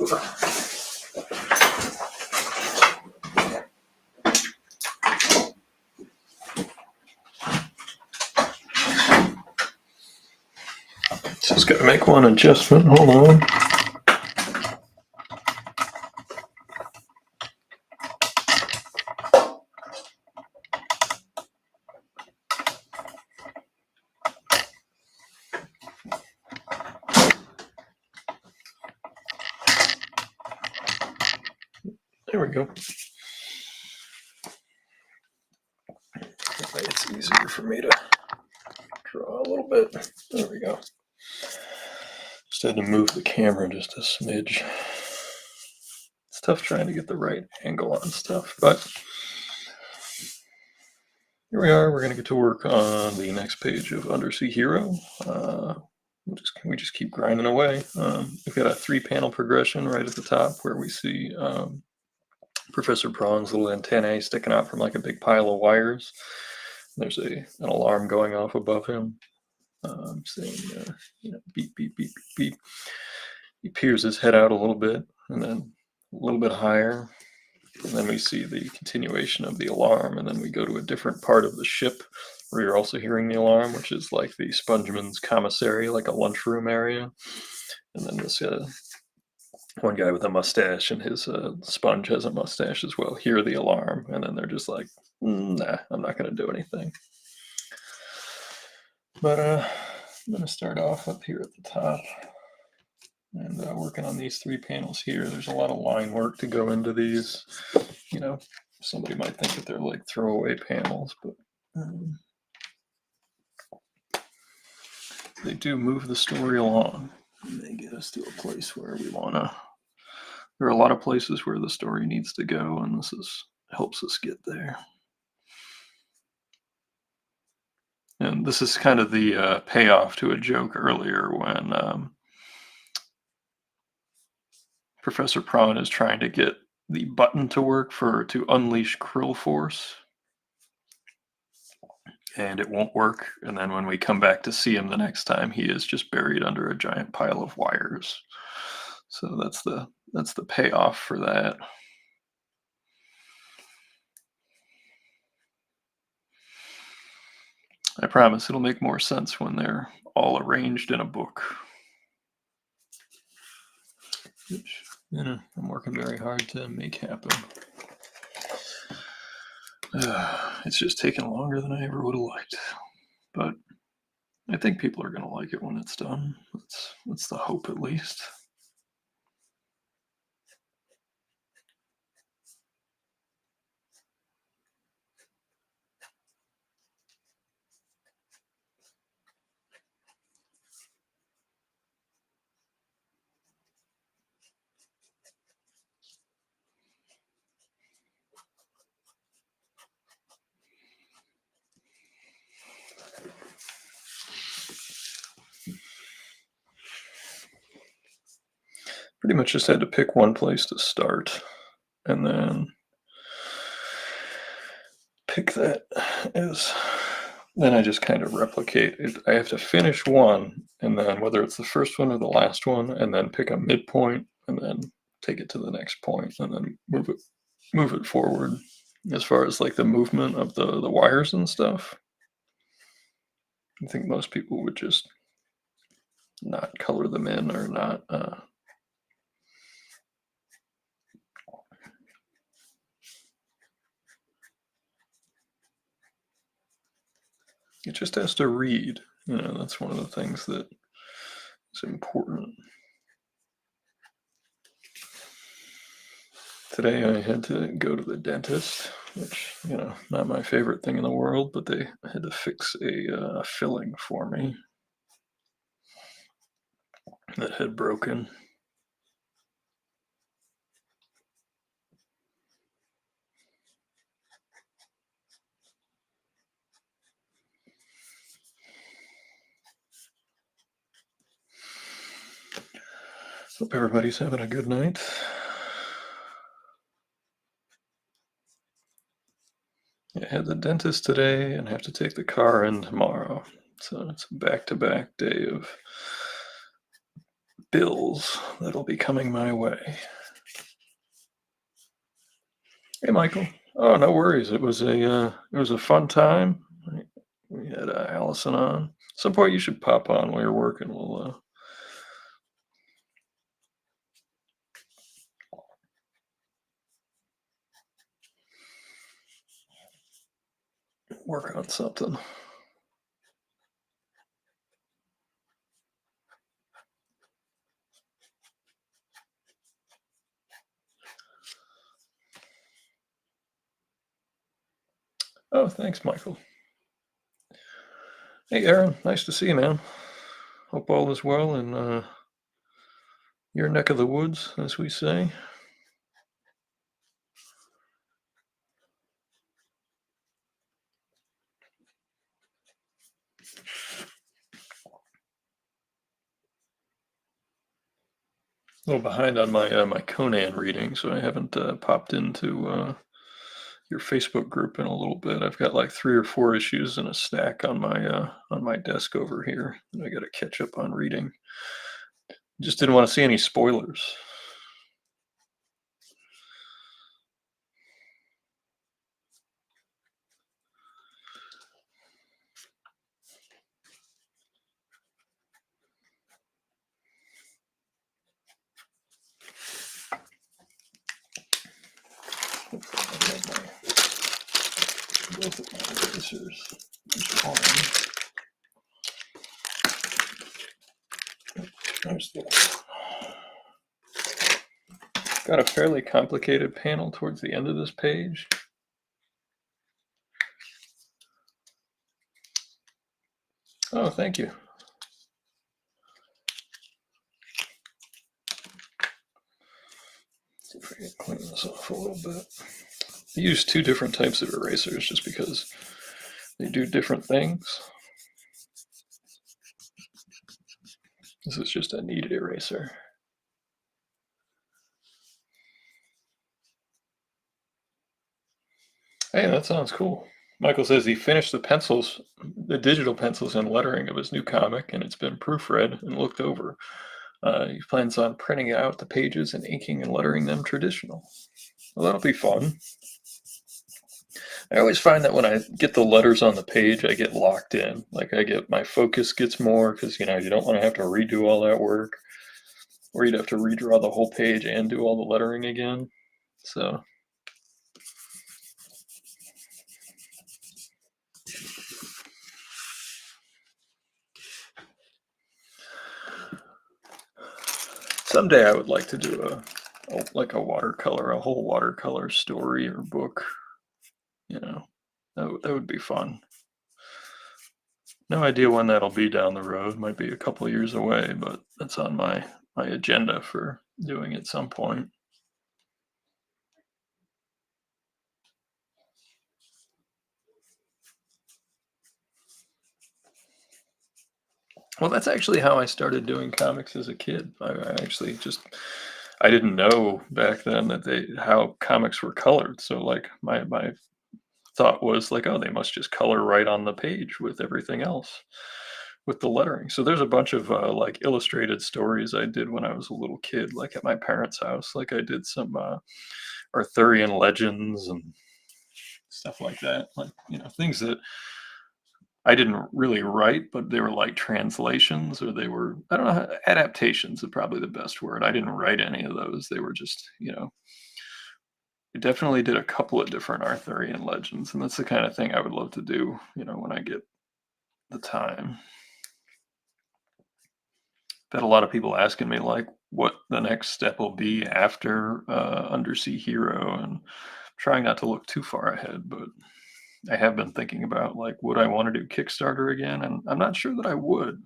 Just gotta make one adjustment. Hold on. There we go. That way it's easier for me to draw a little bit. There we go. Just had to move the camera just a smidge. It's tough trying to get the right angle on stuff, but here we are. We're going to get to work on the next page of Undersea Hero. We just keep grinding away. We've got a 3-panel progression right at the top where we see Professor Prawn's little antennae sticking out from like a big pile of wires. There's an alarm going off above him, saying, beep, beep, beep, beep, beep. He peers his head out a little bit, and then a little bit higher. And then we see the continuation of the alarm, and then we go to a different part of the ship where you're also hearing the alarm, which is like the Spongeman's commissary, like a lunchroom area. And then this one guy with a mustache, and his sponge has a mustache as well, hear the alarm, and then they're just like, nah, I'm not going to do anything. But I'm going to start off up here at the top. And working on these 3 panels here, there's a lot of line work to go into these. Somebody might think that they're like throwaway panels, but they do move the story along. And they get us to a place where we want to. There are a lot of places where the story needs to go, and this helps us get there. And this is kind of the payoff to a joke earlier when Professor Prawn is trying to get the button to work to unleash Krill Force. And it won't work. And then when we come back to see him the next time, he is just buried under a giant pile of wires. So that's the payoff for that. I promise it'll make more sense when they're all arranged in a book. Which, I'm working very hard to make happen. It's just taken longer than I ever would have liked. But I think people are going to like it when it's done. That's the hope, at least. Pretty much just had to pick one place to start, and then pick that as, then I just kind of replicate it. I have to finish one, and then whether it's the first one or the last one, and then pick a midpoint, and then take it to the next point, and then move it forward. As far as like the movement of the wires and stuff, I think most people would just not color them in or not. It just has to read. That's one of the things that is important. Today I had to go to the dentist, which, not my favorite thing in the world, but they had to fix a filling for me that had broken. Hope everybody's having a good night. I had the dentist today and have to take the car in tomorrow. So it's a back-to-back day of bills that'll be coming my way. Hey, Michael. Oh, no worries. It was a fun time. We had Allison on. Some point you should pop on while you're working. We'll work on something. Oh, thanks, Michael. Hey, Aaron. Nice to see you, man. Hope all is well in your neck of the woods, as we say. A little behind on my Conan reading, so I haven't popped into your Facebook group in a little bit. I've got like 3 or 4 issues in a stack on my desk over here that I got to catch up on reading. Just didn't want to see any spoilers. Hopefully I have both of my erasers. There's one. There's the got a fairly complicated panel towards the end of this page. Oh, thank you. See if I can clean this off a little bit. I use 2 different types of erasers just because they do different things. This is just a kneaded eraser. Hey, that sounds cool. Michael says he finished the digital pencils and lettering of his new comic, and it's been proofread and looked over. He plans on printing out the pages and inking and lettering them traditional. Well, that'll be fun. I always find that when I get the letters on the page, I get locked in. Like my focus gets more because you don't want to have to redo all that work, or you'd have to redraw the whole page and do all the lettering again. So someday I would like to do like a whole watercolor story or book. You know, that would be fun. No idea when that'll be down the road. Might be a couple of years away, but that's on my agenda for doing at some point. Well, that's actually how I started doing comics as a kid. I actually just I didn't know back then that they how comics were colored. So like my thought was like, oh, they must just color right on the page with everything else with the lettering. So there's a bunch of like illustrated stories I did when I was a little kid, like at my parents' house. Like I did some Arthurian legends and stuff like that. Like things that I didn't really write, but they were like translations or they were I don't know adaptations is probably the best word. I didn't write any of those. They were just I definitely did a couple of different Arthurian legends, and that's the kind of thing I would love to do, when I get the time. Had a lot of people asking me like what the next step will be after Undersea Hero, and trying not to look too far ahead, but I have been thinking about like would I want to do Kickstarter again, and I'm not sure that I would.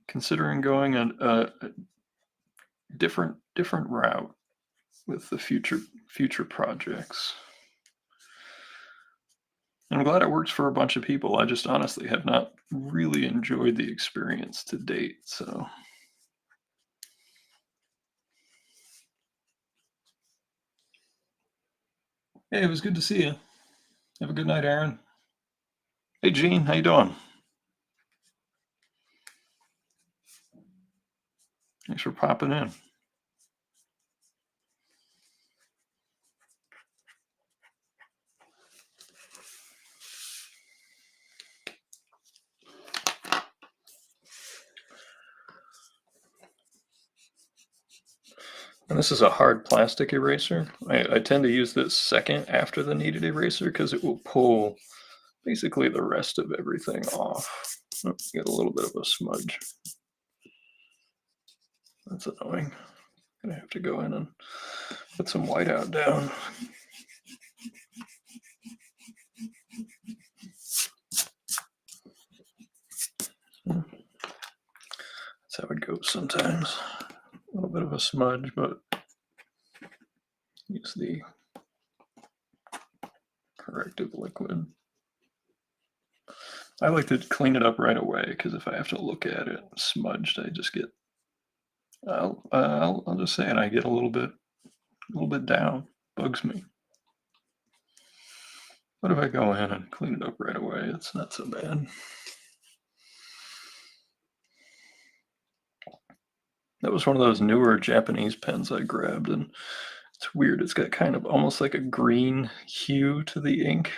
Considering going a different route with the future projects. And I'm glad it works for a bunch of people. I just honestly have not really enjoyed the experience to date. So, hey, it was good to see you. Have a good night, Aaron. Hey Gene, how you doing? Thanks for popping in. And this is a hard plastic eraser. I tend to use this second after the kneaded eraser because it will pull basically the rest of everything off. Oh, get a little bit of a smudge. That's annoying. Gonna have to go in and put some whiteout down. That's how it goes sometimes. A little bit of a smudge, but use the corrective liquid. I like to clean it up right away because if I have to look at it smudged, I just get. I'll just say it. I get a little bit down. Bugs me. But if I go in and clean it up right away, it's not so bad. That was one of those newer Japanese pens I grabbed, and it's weird. It's got kind of almost like a green hue to the ink.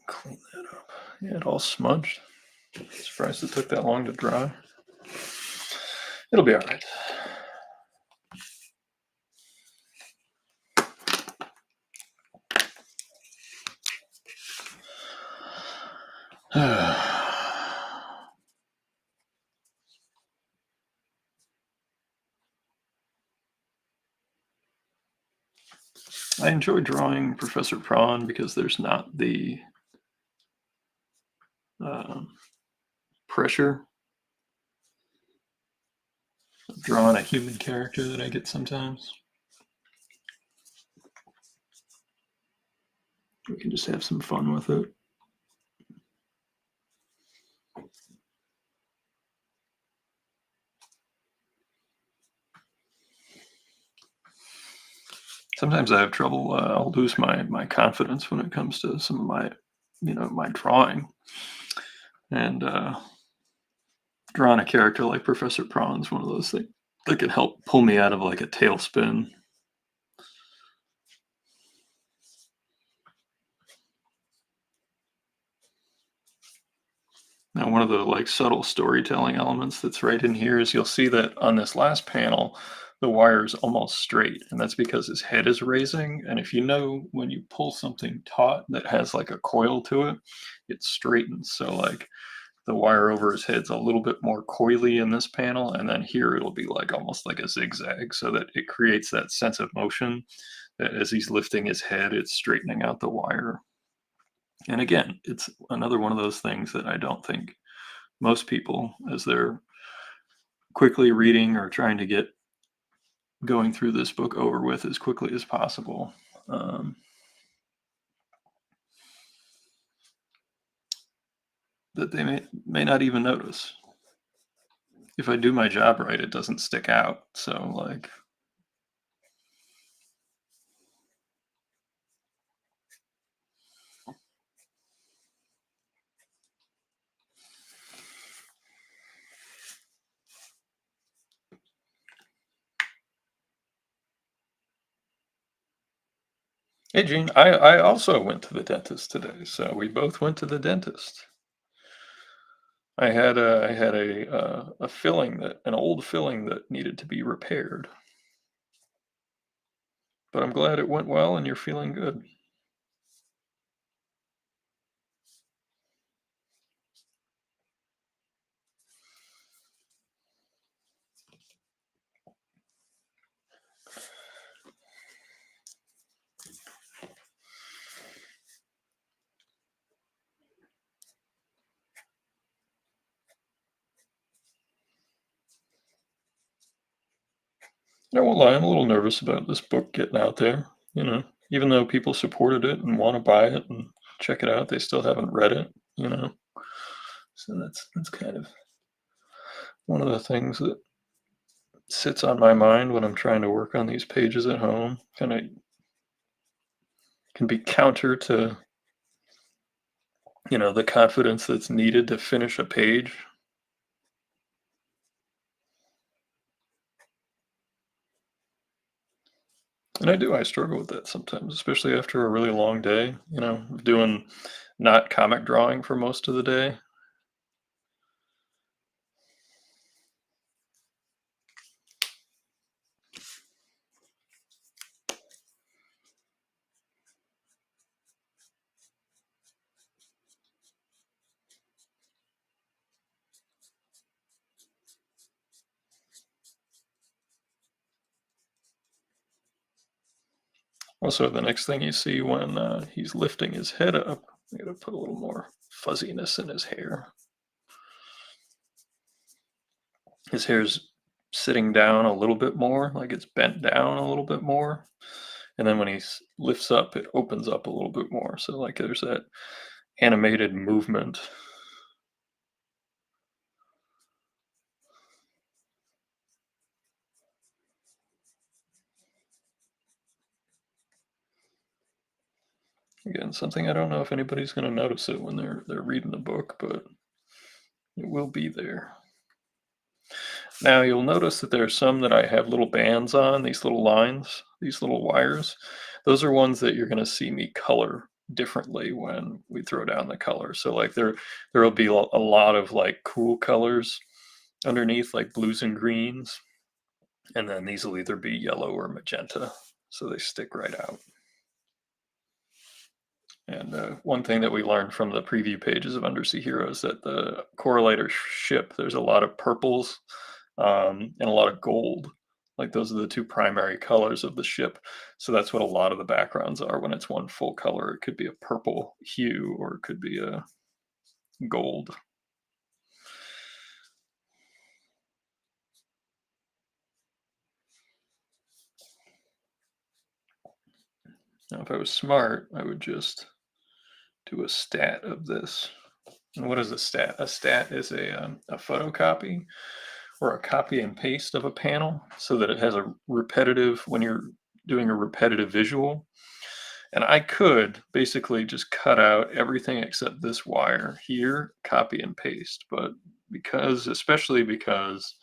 Clean that up. Yeah, it all smudged. Surprised it took that long to dry. It'll be all right. I enjoy drawing Professor Prawn because there's not the uh, pressure of drawing a human character that I get sometimes. We can just have some fun with it. Sometimes I have trouble. I'll lose my confidence when it comes to some of my drawing. And drawing a character like Professor Prawn's one of those things that can help pull me out of like a tailspin. Now, one of the like subtle storytelling elements that's right in here is you'll see that on this last panel, the wire is almost straight, and that's because his head is raising. And if you know when you pull something taut that has like a coil to it, it straightens. So like the wire over his head's a little bit more coily in this panel, and then here it'll be like almost like a zigzag, so that it creates that sense of motion that as he's lifting his head, it's straightening out the wire. And again, it's another one of those things that I don't think most people, as they're quickly reading or trying to get going through this book over with as quickly as possible, that they may not even notice. If I do my job right, it doesn't stick out. So like, hey Gene, I also went to the dentist today, so we both went to the dentist. I had a filling that an old filling that needed to be repaired, but I'm glad it went well and you're feeling good. I won't lie, I'm a little nervous about this book getting out there. You know, even though people supported it and want to buy it and check it out, they still haven't read it. You know, so that's kind of one of the things that sits on my mind when I'm trying to work on these pages at home. Kind of can be counter to, the confidence that's needed to finish a page. And I struggle with that sometimes, especially after a really long day, doing not comic drawing for most of the day. Also, the next thing you see when he's lifting his head up, I gotta put a little more fuzziness in his hair. His hair's sitting down a little bit more, like it's bent down a little bit more. And then when he lifts up, it opens up a little bit more. So, like, there's that animated movement. Again, something I don't know if anybody's going to notice it when they're reading the book, but it will be there. Now you'll notice that there are some that I have little bands on, these little lines, these little wires. Those are ones that you're going to see me color differently when we throw down the color. So like there'll be a lot of like cool colors underneath, like blues and greens, and then these will either be yellow or magenta, so they stick right out. And one thing that we learned from the preview pages of Undersea Hero is that the correlator ship, there's a lot of purples and a lot of gold. Like those are the two primary colors of the ship. So that's what a lot of the backgrounds are when it's one full color. It could be a purple hue or it could be a gold. Now, if I was smart, I would just do a stat of this. And what is a stat? A stat is a photocopy or a copy and paste of a panel so that it has a repetitive, when you're doing a repetitive visual. And I could basically just cut out everything except this wire here, copy and paste. But especially because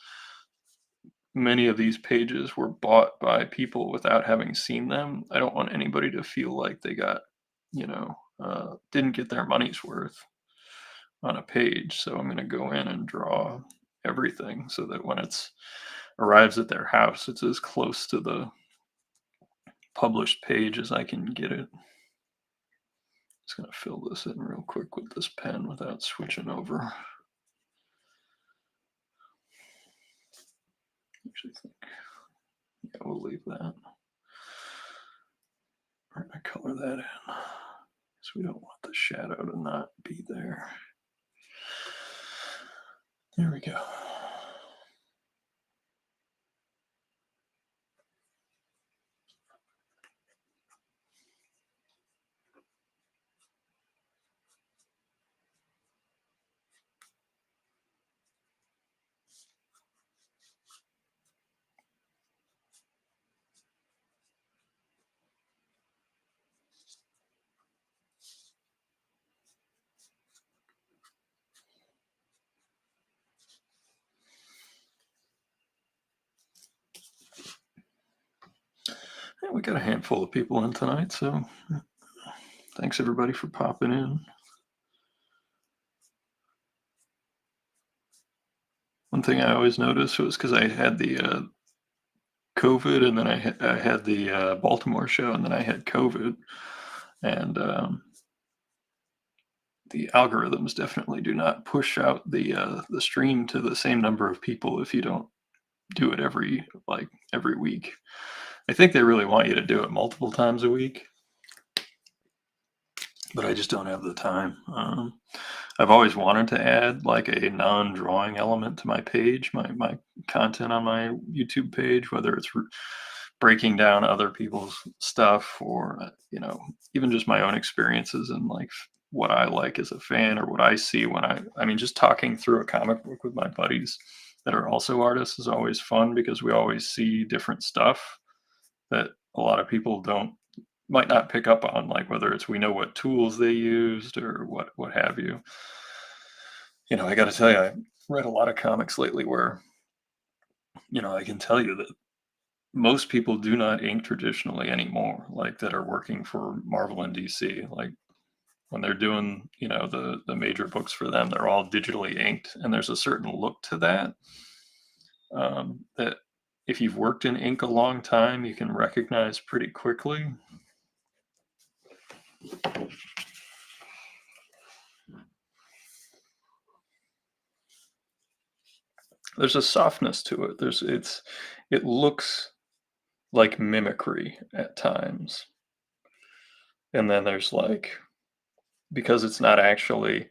many of these pages were bought by people without having seen them, I don't want anybody to feel like they didn't get their money's worth on a page. So I'm going to go in and draw everything so that when it's arrives at their house, it's as close to the published page as I can get it. Just going to fill this in real quick with this pen without switching over. Actually think, yeah, we'll leave that. We're going to color that in because we don't want the shadow to not be there. There we go. Yeah, we got a handful of people in tonight, so thanks everybody for popping in. One thing I always noticed was because I had the COVID, and then I had the Baltimore show, and then I had COVID, and the algorithms definitely do not push out the stream to the same number of people if you don't do it every week. I think they really want you to do it multiple times a week, but I just don't have the time. I've always wanted to add like a non-drawing element to my page, my content on my YouTube page, whether it's breaking down other people's stuff or even just my own experiences and like what I like as a fan or what I see when I mean just talking through a comic book with my buddies that are also artists is always fun because we always see different stuff that a lot of people don't might not pick up on, like whether it's we know what tools they used or what have you. I got to tell you, I read a lot of comics lately where I can tell you that most people do not ink traditionally anymore, like that are working for Marvel and DC. Like when they're doing, the major books for them, they're all digitally inked, and there's a certain look to that that if you've worked in ink a long time, you can recognize pretty quickly. There's a softness to it. It looks like mimicry at times, and then there's like because it's not actually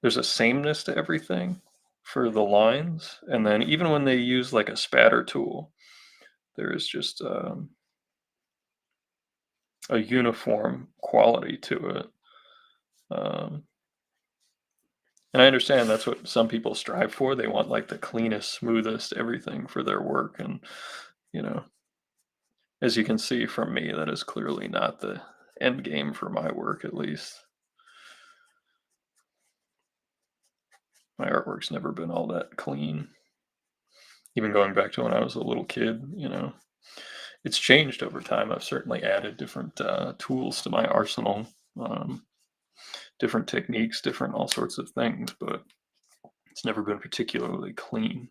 there's a sameness to everything for the lines, and then even when they use like a spatter tool, there is just a uniform quality to it. Um, and I understand that's what some people strive for. They want like the cleanest, smoothest everything for their work, and you know, as you can see from me, that is clearly not the end game for my work. At least my artwork's never been all that clean. Even going back to when I was a little kid, it's changed over time. I've certainly added different tools to my arsenal, um, different techniques, different all sorts of things, but it's never been particularly clean.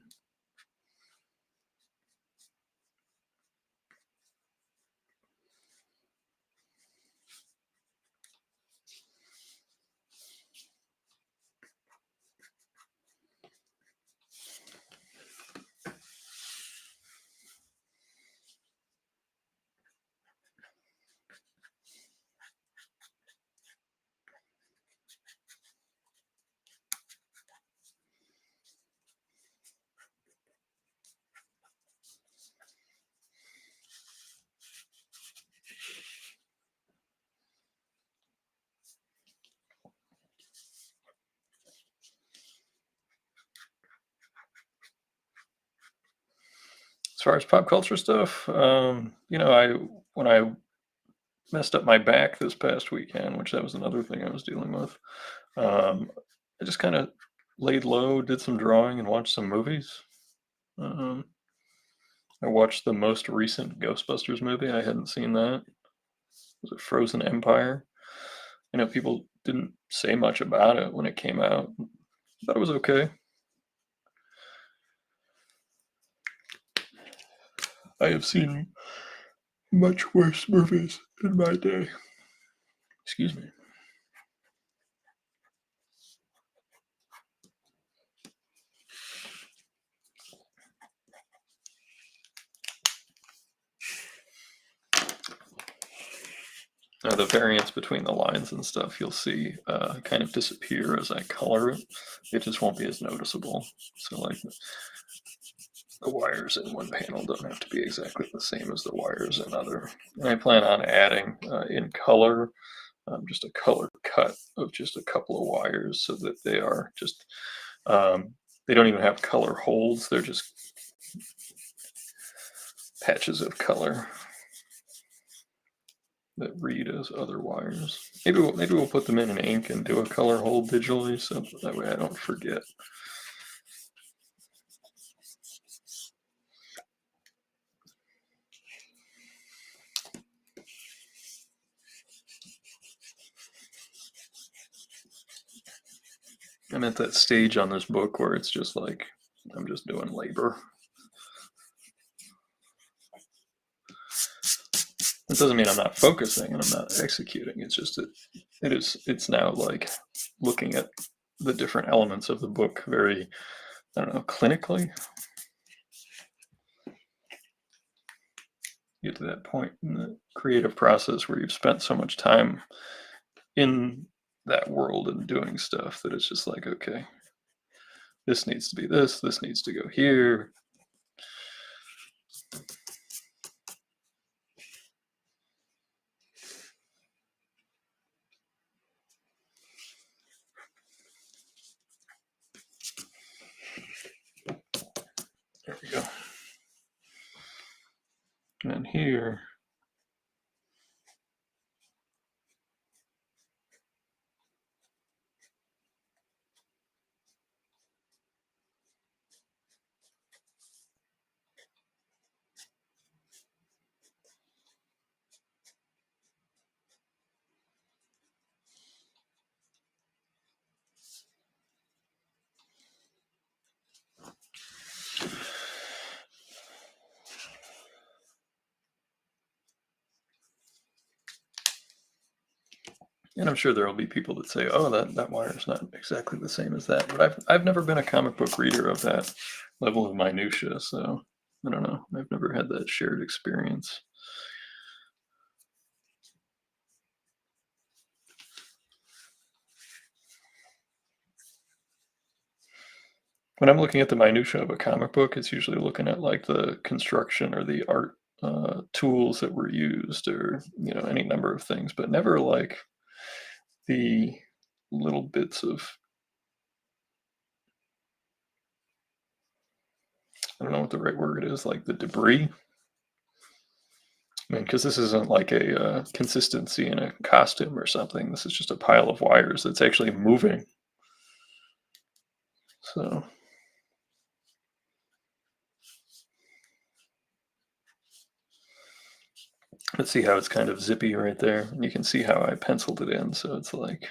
As far as pop culture stuff, I when I messed up my back this past weekend, which that was another thing I was dealing with. Um, I just kind of laid low, did some drawing, and watched some movies. Um, I watched the most recent Ghostbusters movie. I hadn't seen that. Was it Frozen Empire? People didn't say much about it when it came out. Thought it was okay. I have seen much worse movies in my day. Excuse me. The variance between the lines and stuff you'll see kind of disappear as I color it. It just won't be as noticeable. So, like, the wires in one panel don't have to be exactly the same as the wires in other. And I plan on adding in color just a color cut of just a couple of wires so that they are just um, they don't even have color holds. They're just patches of color that read as other wires. Maybe we'll put them in ink and do a color hold digitally, so that way I don't forget. I'm at that stage on this book where it's just like I'm just doing labor. It doesn't mean I'm not focusing and I'm not executing. It's just that it's now like looking at the different elements of the book very, I don't know, clinically. Get to that point in the creative process where you've spent so much time in that world and doing stuff that it's just like, okay, this needs to be this needs to go here. in here. And I'm sure there will be people that say, "Oh, that wire is not exactly the same as that." But I've never been a comic book reader of that level of minutia, so I don't know. I've never had that shared experience. When I'm looking at the minutia of a comic book, it's usually looking at like the construction or the art tools that were used, or any number of things, but never like the little bits of, I don't know what the right word is, like the debris. I mean, because this isn't like a consistency in a costume or something. This is just a pile of wires that's actually moving. So let's see how it's kind of zippy right there. And you can see how I penciled it in. So it's like,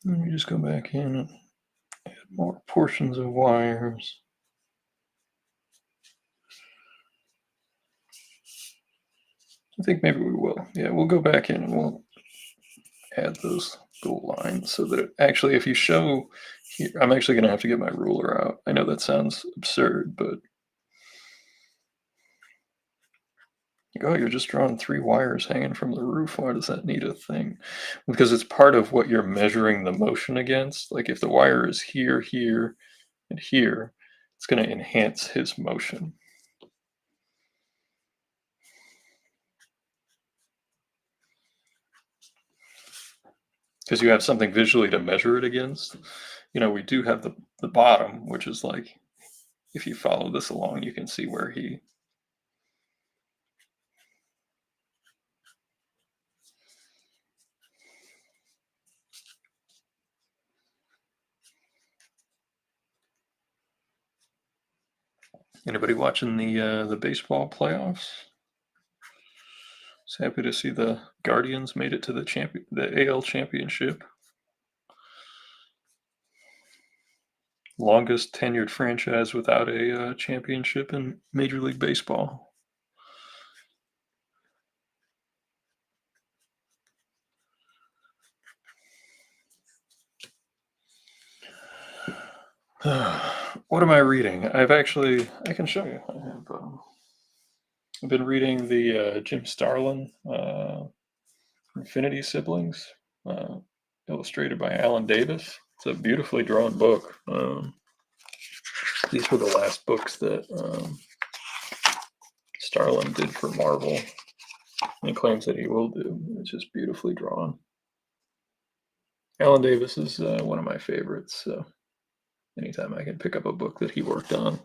let me just go back in and add more portions of wires. I think maybe we will. Yeah, we'll go back in and we'll add those little lines so that actually, if you show here, I'm actually going to have to get my ruler out. I know that sounds absurd, but oh, you're just drawing three wires hanging from the roof. Why does that need a thing? Because it's part of what you're measuring the motion against. Like if the wire is here, here, and here, it's going to enhance his motion. Because you have something visually to measure it against. We do have the bottom, which is like, if you follow this along, you can see where he. Anybody watching the baseball playoffs? Just happy to see the Guardians made it to the AL championship. Longest tenured franchise without a championship in Major League Baseball. What am I reading? I can show you. I've been reading the Jim Starlin Infinity Siblings, uh, illustrated by Alan Davis. It's a beautifully drawn book. These were the last books that Starlin did for Marvel, and he claims that he will do. It's just beautifully drawn. Alan Davis is one of my favorites, so anytime I can pick up a book that he worked on.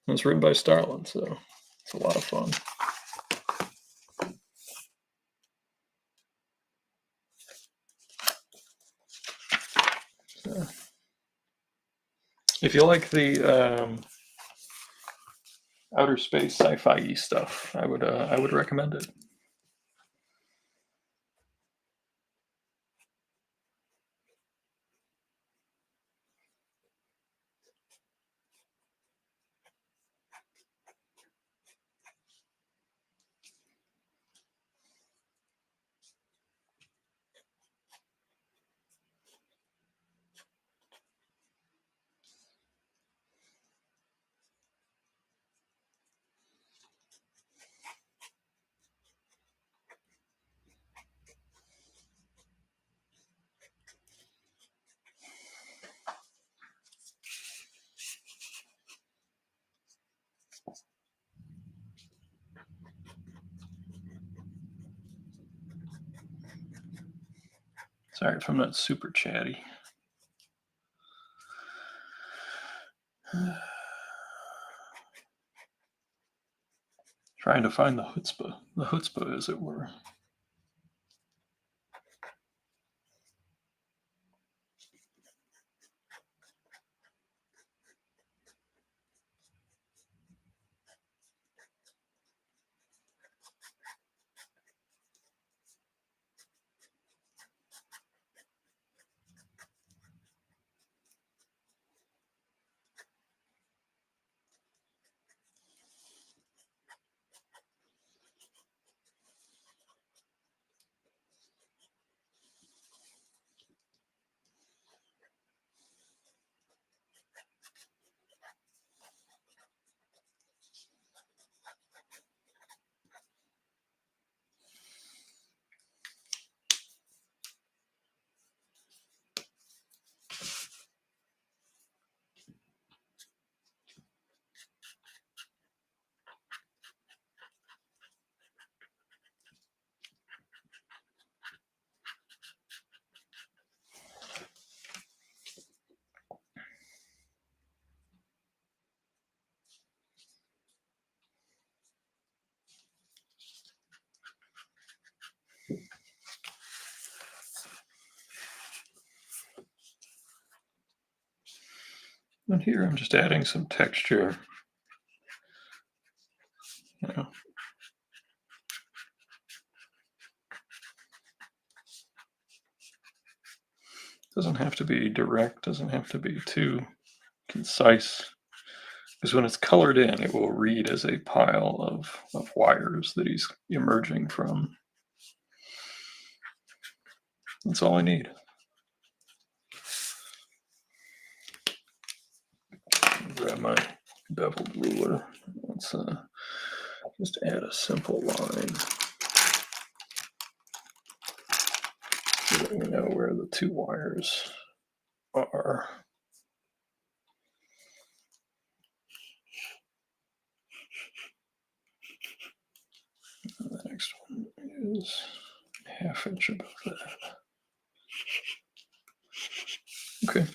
And it's written by Starlin, so it's a lot of fun. So, if you like the outer space sci-fi stuff, I would recommend it. Sorry if I'm not super chatty. Trying to find the chutzpah, as it were. And here I'm just adding some texture. You know, doesn't have to be direct, doesn't have to be too concise. Because when it's colored in, it will read as a pile of wires that he's emerging from. That's all I need. Grab my beveled ruler. Let's just add a simple line so that we know where the two wires are. And the next one is a ½ inch above that. Okay.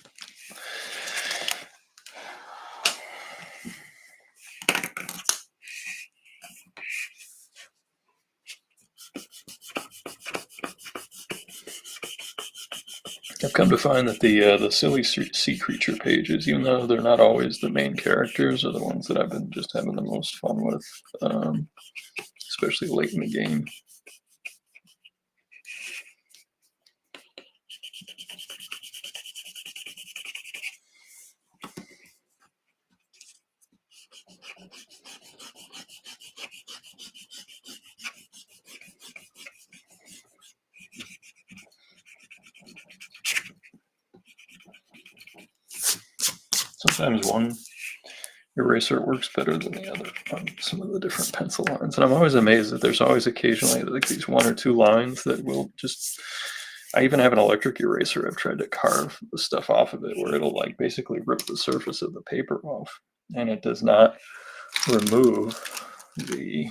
I've come to find that the silly sea creature pages, even though they're not always the main characters, are the ones that I've been just having the most fun with, especially late in the game. Sometimes one eraser works better than the other on some of the different pencil lines. And I'm always amazed that there's always occasionally like these one or two lines that will just, I even have an electric eraser I've tried to carve the stuff off of it where it'll like basically rip the surface of the paper off, and it does not remove the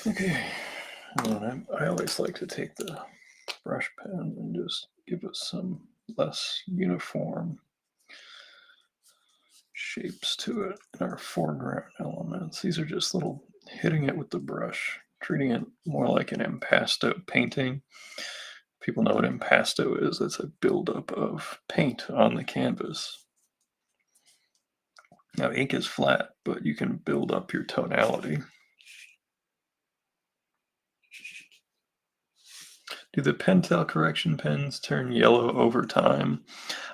Okay. And then I always like to take the brush pen and just give us some less uniform shapes to it in our foreground elements. These are just little hitting it with the brush, treating it more like an impasto painting. People know what impasto is. It's a buildup of paint on the canvas. Now, ink is flat, but you can build up your tonality. Do the Pentel correction pens turn yellow over time?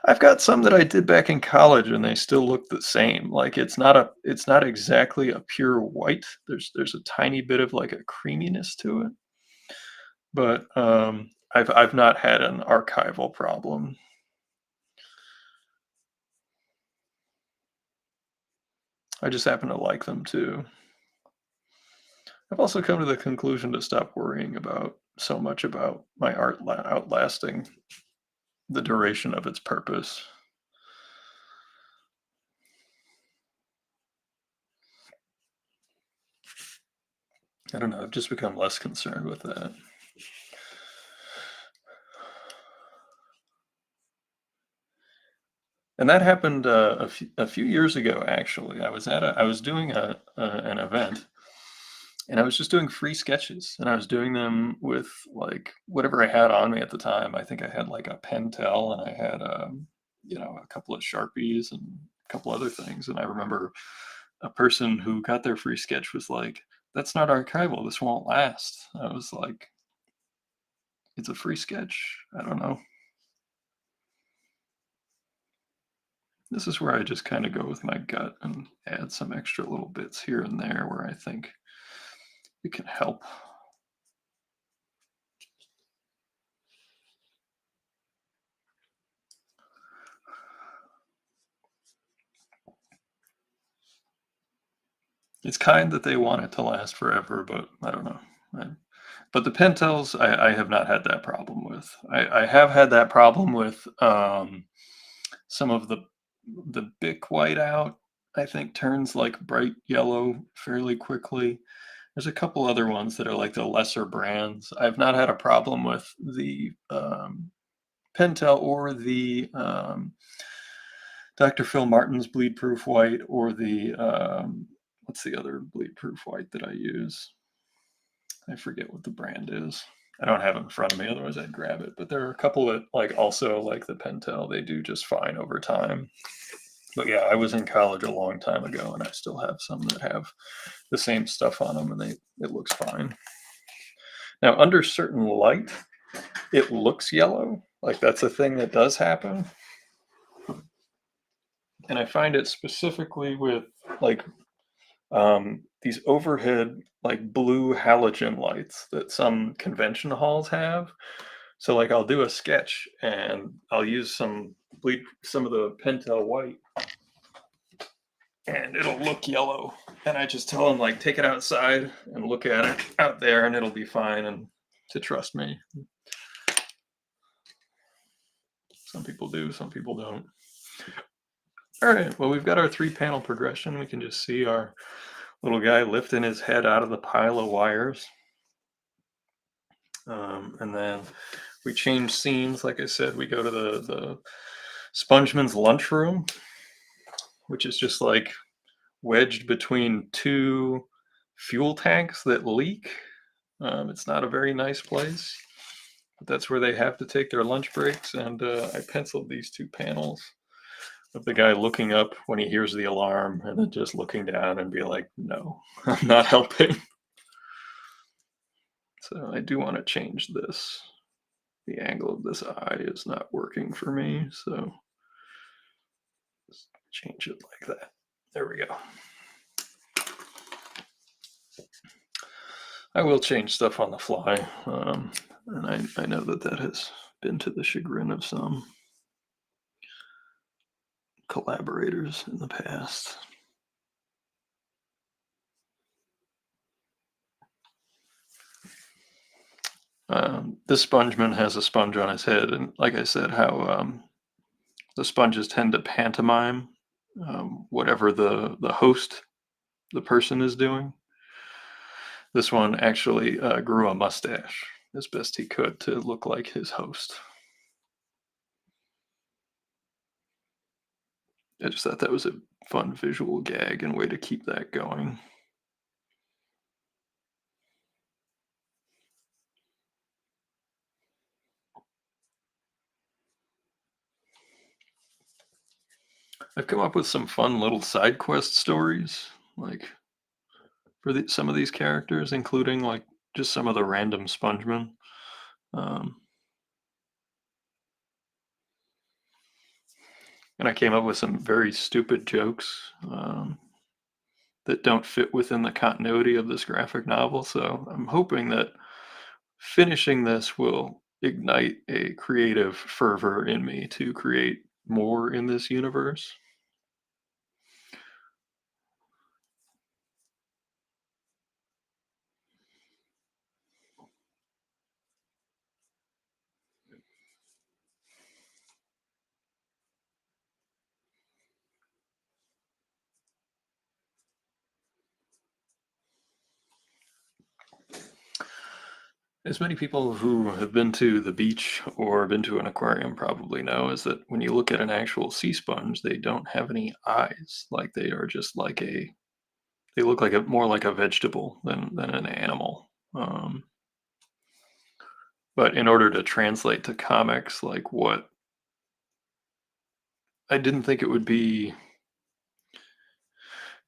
I've got some that I did back in college and they still look the same. Like it's not exactly a pure white. There's a tiny bit of like a creaminess to it, but I've not had an archival problem. I just happen to like them too. I've also come to the conclusion to stop worrying about so much about my art outlasting the duration of its purpose. I don't know. I've just become less concerned with that. And that happened a few years ago, actually. I was doing an event, and I was just doing free sketches, and I was doing them with like whatever I had on me at the time. I think I had like a Pentel, and I had a couple of Sharpies and a couple other things. And I remember a person who got their free sketch was like, "That's not archival. This won't last." I was like, "It's a free sketch. I don't know." This is where I just kind of go with my gut and add some extra little bits here and there where I think it can help. It's kind that they want it to last forever, but I don't know. I, but the Pentels, I have not had that problem with. I have had that problem with some of the Bic whiteout. I think turns like bright yellow fairly quickly. There's a couple other ones that are like the lesser brands. I've not had a problem with the Pentel or the Dr. Phil Martin's bleed proof white or the what's the other bleed proof white that I use? I forget what the brand is. I don't have it in front of me, otherwise I'd grab it. But there are a couple that like also like the Pentel, they do just fine over time. But yeah, I was in college a long time ago, and I still have some that have the same stuff on them, and it looks fine. Now, under certain light, it looks yellow. Like that's a thing that does happen. And I find it specifically with like these overhead like blue halogen lights that some convention halls have. So like I'll do a sketch and I'll use some of the Pentel white and it'll look yellow. And I just tell them like take it outside and look at it out there and it'll be fine and to trust me. Some people do, some people don't. All right, well, we've got our three panel progression. We can just see our little guy lifting his head out of the pile of wires. And then we change scenes. Like I said, we go to the Spongeman's lunchroom, which is just like wedged between two fuel tanks that leak. It's not a very nice place, but that's where they have to take their lunch breaks. And I penciled these two panels of the guy looking up when he hears the alarm and then just looking down and be like, no, I'm not helping. So I do want to change this. The angle of this eye is not working for me, so just change it like that. There we go. I will change stuff on the fly, and I know that that has been to the chagrin of some collaborators in the past. This spongeman has a sponge on his head, and like I said, how the sponges tend to pantomime whatever the host, the person is doing. This one actually grew a mustache as best he could to look like his host. I just thought that was a fun visual gag and way to keep that going. I've come up with some fun little side quest stories, like for some of these characters, including like just some of the random spongemen. Um, and I came up with some very stupid jokes that don't fit within the continuity of this graphic novel. So I'm hoping that finishing this will ignite a creative fervor in me to create more in this universe. As many people who have been to the beach or been to an aquarium probably know, is that when you look at an actual sea sponge, they don't have any eyes. Like they are just like they look like a more like a vegetable than an animal. But in order to translate to comics, like what I didn't think it would be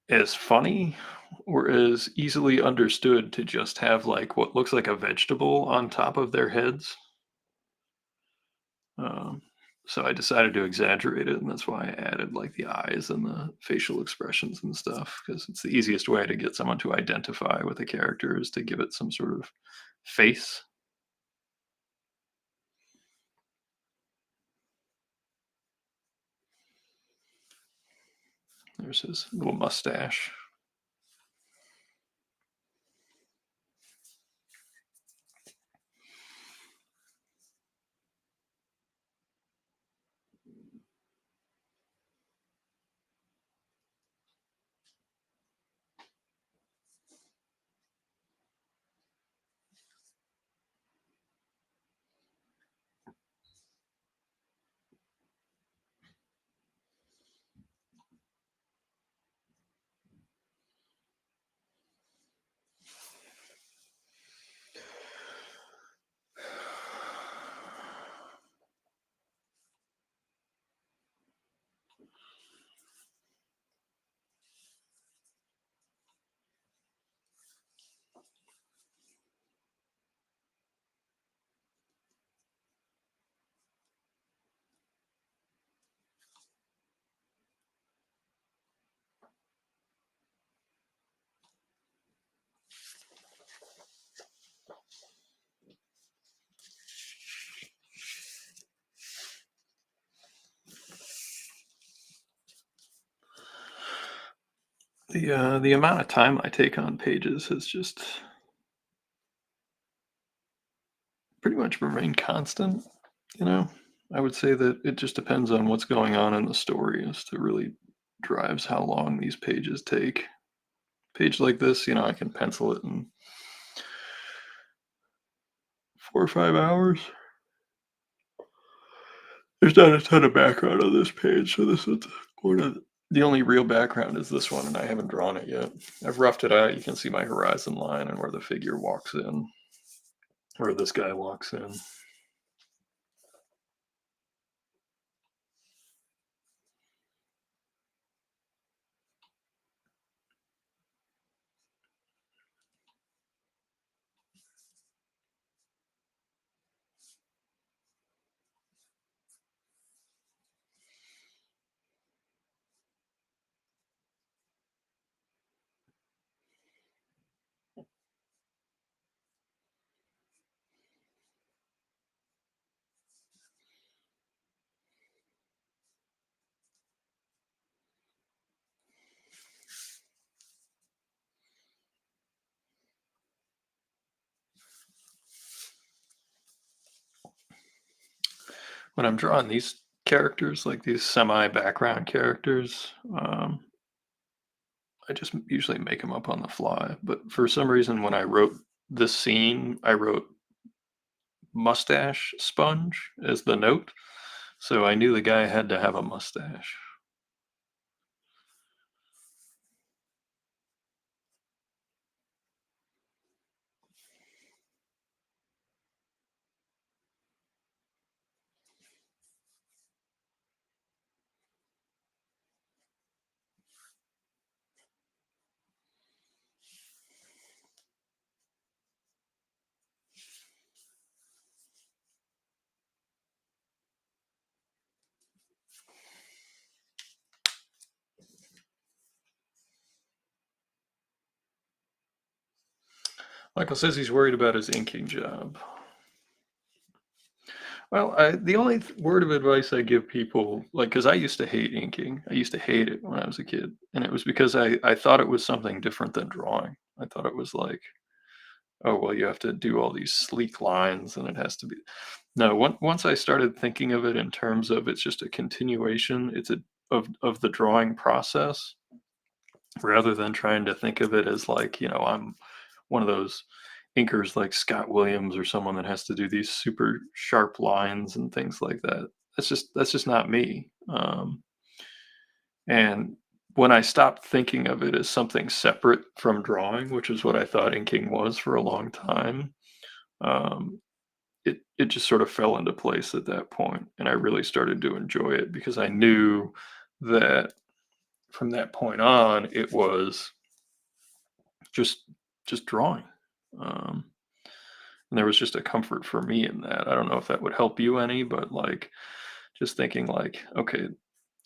as funny or as easily understood to just have like what looks like a vegetable on top of their heads. Um, so I decided to exaggerate it, and that's why I added like the eyes and the facial expressions and stuff, because it's the easiest way to get someone to identify with the character is to give it some sort of face. There's his little mustache. The amount of time I take on pages has just pretty much remained constant. You know, I would say that it just depends on what's going on in the story as to really drives how long these pages take. Page like this, I can pencil it in 4 or 5 hours. There's not a ton of background on this page, so this is one of the only real background is this one, and I haven't drawn it yet. I've roughed it out. You can see my horizon line and where the figure walks in, where this guy walks in. When I'm drawing these characters, like these semi background characters, I just usually make them up on the fly. But for some reason, when I wrote this scene, I wrote mustache sponge as the note. So I knew the guy had to have a mustache. Michael says he's worried about his inking job. Well, the only word of advice I give people, like, because I used to hate inking. I used to hate it when I was a kid, and it was because I thought it was something different than drawing. I thought it was like, oh well, you have to do all these sleek lines, and it has to be. No, once I started thinking of it in terms of it's just a continuation, it's a of the drawing process, rather than trying to think of it as like, I'm one of those inkers like Scott Williams or someone that has to do these super sharp lines and things like that. That's just not me. And when I stopped thinking of it as something separate from drawing, which is what I thought inking was for a long time, um, it just sort of fell into place at that point, and I really started to enjoy it because I knew that from that point on, it was just just drawing. Um, and there was just a comfort for me in that. I don't know if that would help you any, but like just thinking like, okay,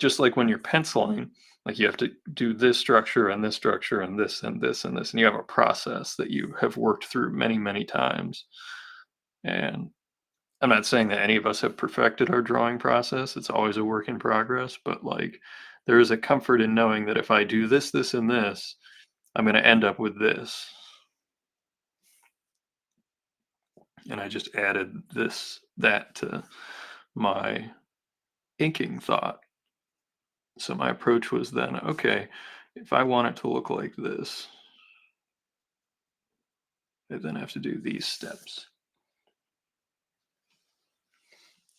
just like when you're penciling, like you have to do this structure and this structure and this and this and this, and you have a process that you have worked through many, many times. And I'm not saying that any of us have perfected our drawing process. It's always a work in progress, but like there is a comfort in knowing that if I do this, this, and this, I'm going to end up with this. And I just added that to my inking thought. So my approach was then, okay, if I want it to look like this, I then have to do these steps.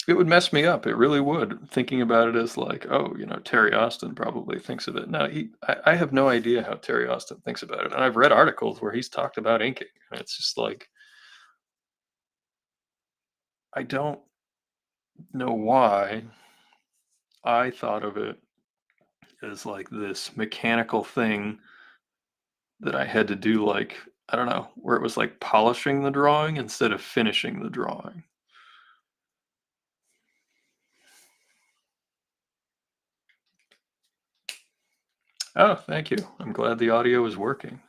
It would mess me up. It really would. Thinking about it as like, oh, Terry Austin probably thinks of it. No, I have no idea how Terry Austin thinks about it. And I've read articles where he's talked about inking. And it's just like, I don't know why I thought of it as like this mechanical thing that I had to do, like, I don't know, where it was like polishing the drawing instead of finishing the drawing. Oh, thank you. I'm glad the audio is working.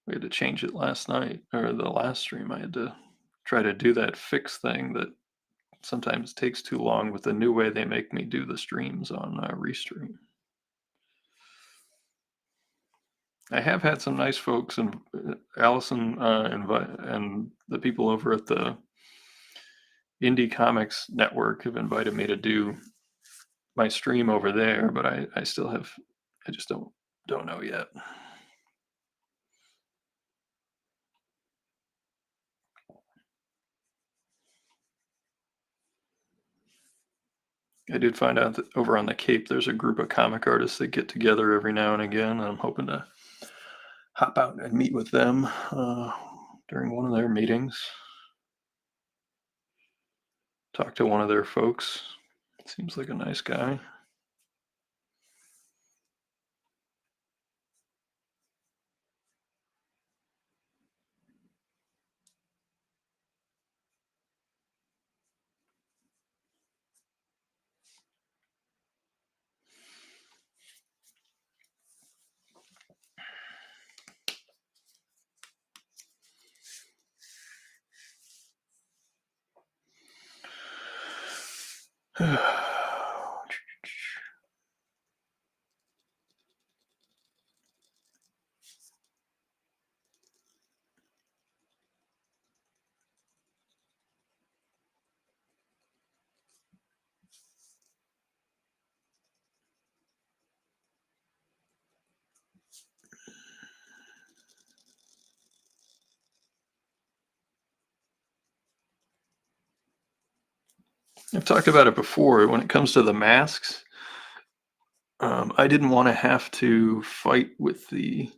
We had to change it last night or the last stream. I had to try to do that fix thing that sometimes takes too long with the new way they make me do the streams on Restream. I have had some nice folks, and Allison and the people over at the Indie Comics Network have invited me to do my stream over there, but I still have, I just don't know yet. I did find out that over on the Cape, there's a group of comic artists that get together every now and again, and I'm hoping to hop out and meet with them during one of their meetings. Talk to one of their folks. Seems like a nice guy. I've talked about it before. When it comes to the masks, I didn't want to have to fight with the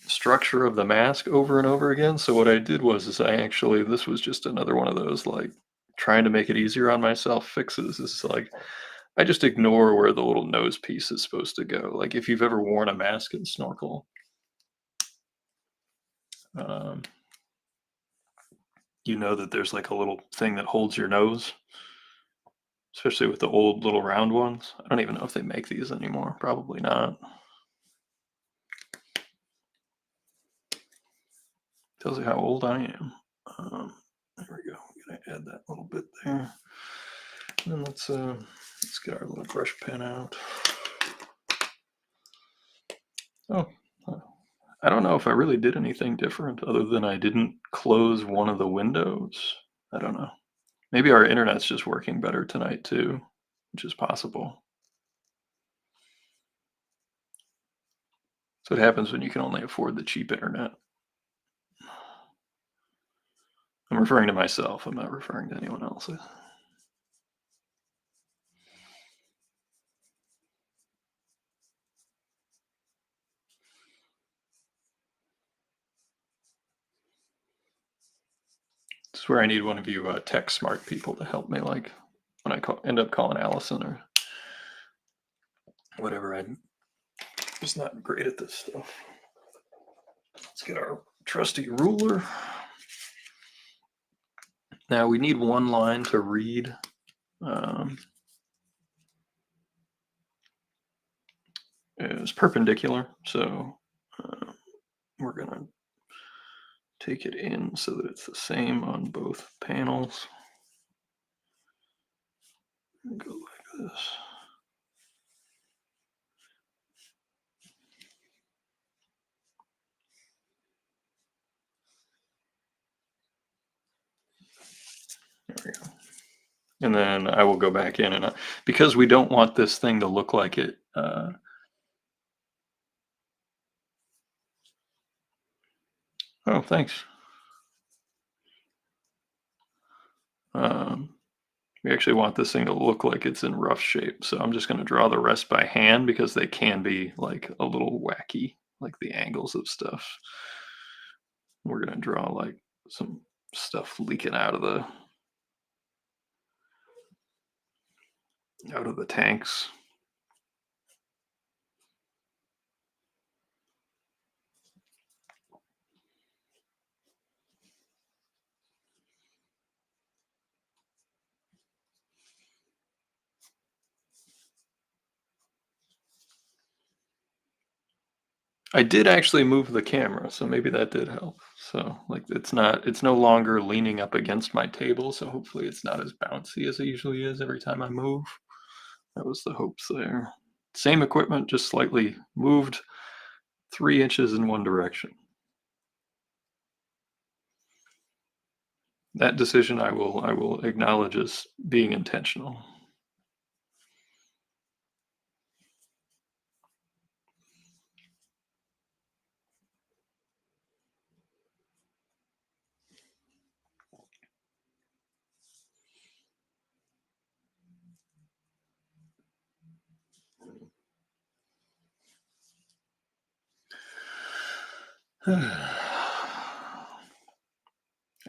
structure of the mask over and over again. So what I did was is I actually this was just another one of those like trying to make it easier on myself fixes. Is like I just ignore where the little nose piece is supposed to go. Like if you've ever worn a mask and snorkel, um, you know that there's like a little thing that holds your nose, especially with the old little round ones. I don't even know if they make these anymore. Probably not. Tells you how old I am. There we go. I'm gonna add that little bit there. And let's get our little brush pen out. Oh, I don't know if I really did anything different other than I didn't close one of the windows. I don't know. Maybe our internet's just working better tonight too, which is possible. So what happens when you can only afford the cheap internet. I'm referring to myself. I'm not referring to anyone else. This is where I need one of you tech smart people to help me. Like when end up calling Allison or whatever. I'm just not great at this stuff. Let's get our trusty ruler. Now we need one line to read. Um, is perpendicular, so we're gonna take it in so that it's the same on both panels. Go like this. There we go. And then I will go back in and because we don't want this thing to look like it. Oh, thanks. Um, we actually want this thing to look like it's in rough shape. So I'm just going to draw the rest by hand because they can be like a little wacky, like the angles of stuff. We're going to draw like some stuff leaking out of the tanks. I did actually move the camera, so maybe that did help. So like it's no longer leaning up against my table, so hopefully it's not as bouncy as it usually is every time I move. That was the hopes there. Same equipment, just slightly moved 3 inches in one direction. That decision I will acknowledge as being intentional. I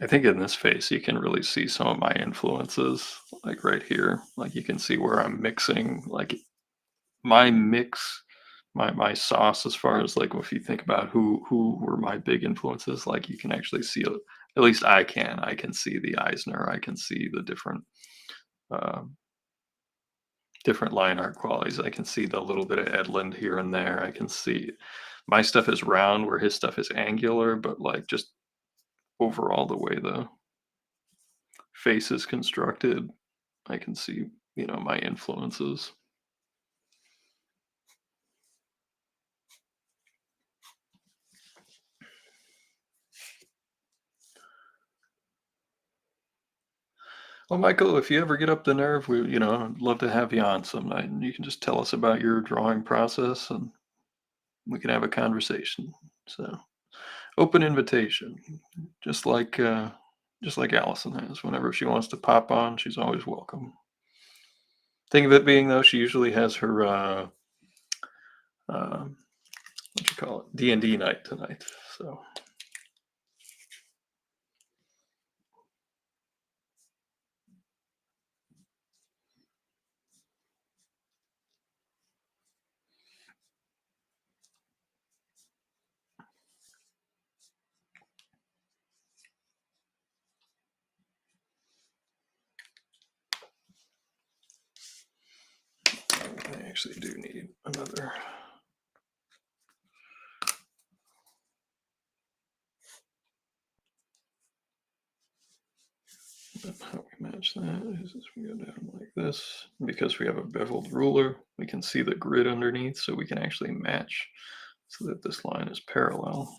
think in this face you can really see some of my influences, like right here. Like you can see where I'm mixing, like my mix, my sauce. As far as like if you think about who were my big influences, like you can actually see. At least I can. I can see the Eisner. I can see the uh, different line art qualities. I can see the little bit of Edlund here and there. I can see my stuff is round where his stuff is angular, but like just overall the way the face is constructed, I can see, my influences. Well, Michael, if you ever get up the nerve, I'd love to have you on some night, and you can just tell us about your drawing process, and we can have a conversation. So, open invitation, just like just like Allison has. Whenever she wants to pop on, she's always welcome. Thing of it being, though, she usually has her um, what you call it, D&D night tonight. So I actually do need another. How we match that is we go down like this. Because we have a beveled ruler, we can see the grid underneath, so we can actually match so that this line is parallel.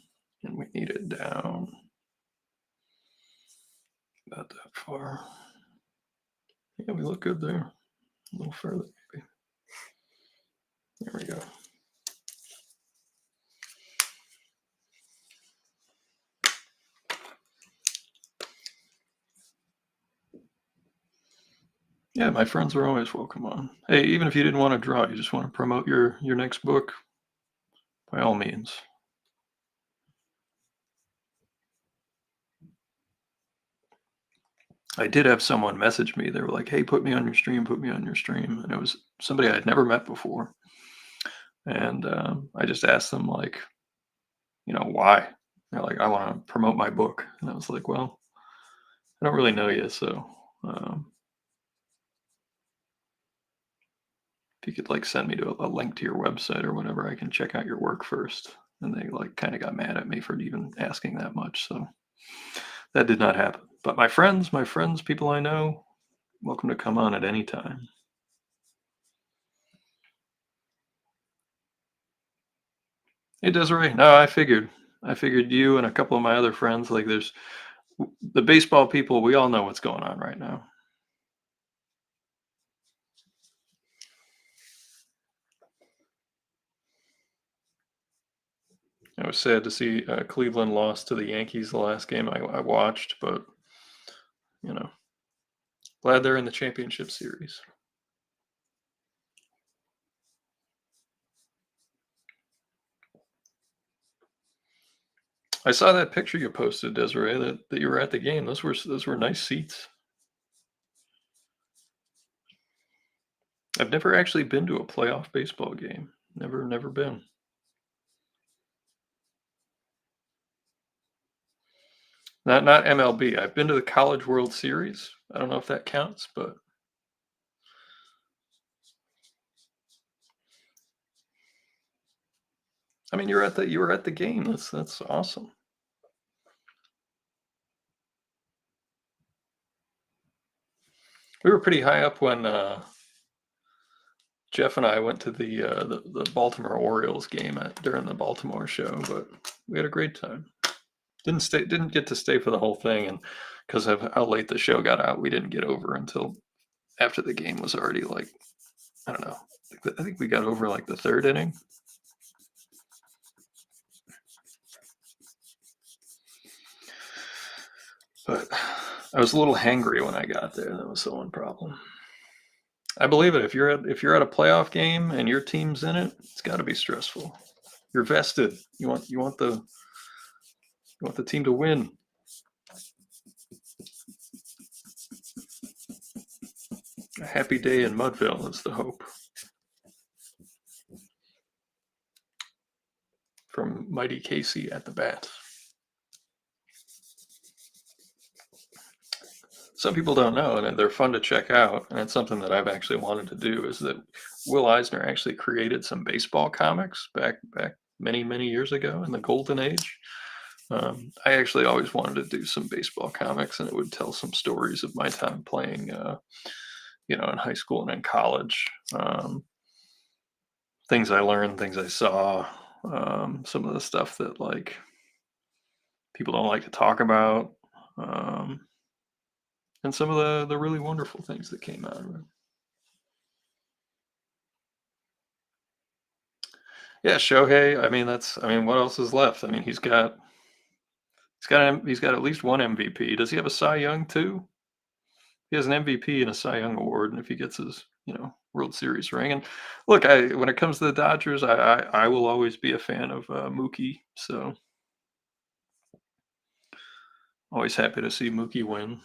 And we need it down about that far. Yeah, we look good there. A little further, maybe. There we go. Yeah, my friends are always welcome on. Hey, even if you didn't want to draw, you just want to promote your next book, by all means. I did have someone message me. They were like, "Hey, put me on your stream, put me on your stream," and it was somebody I'd never met before. And I just asked them like, why? They're like, "I want to promote my book," and I was like, "Well, I don't really know you, so um, if you could like send me to a link to your website or whatever, I can check out your work first." And they like kind of got mad at me for even asking that much, so that did not happen. But my friends, people I know, welcome to come on at any time. Hey, Desiree. No, I figured you and a couple of my other friends, like there's the baseball people, we all know what's going on right now. I was sad to see Cleveland lost to the Yankees the last game I watched, but you know, glad they're in the championship series. I saw that picture you posted, Desiree, that you were at the game. Those were nice seats. I've never actually been to a playoff baseball game. Never been. Not MLB. I've been to the College World Series. I don't know if that counts, but I mean, you were at the game. That's awesome. We were pretty high up when Jeff and I went to the Baltimore Orioles game during the Baltimore show, but we had a great time. Didn't get to stay for the whole thing, and because of how late the show got out, we didn't get over until after the game was already like, I don't know. I think we got over like the third inning. But I was a little hangry when I got there. That was the one problem. I believe it. If you're at a playoff game and your team's in it, it's got to be stressful. You're vested. You want the team to win. A happy day in Mudville is the hope. From Mighty Casey at the bat. Some people don't know, and they're fun to check out, and it's something that I've actually wanted to do. Is that Will Eisner actually created some baseball comics back many years ago in the golden age. I actually always wanted to do some baseball comics, and it would tell some stories of my time playing, in high school and in college. Things I learned, things I saw, some of the stuff that like people don't like to talk about, um, and some of the really wonderful things that came out of it. Yeah, Shohei. I mean, what else is left? I mean, he's got He's got at least one MVP. Does he have a Cy Young too? He has an MVP and a Cy Young award, and if he gets his, World Series ring, and look, I when it comes to the Dodgers, I will always be a fan of Mookie. So always happy to see Mookie win.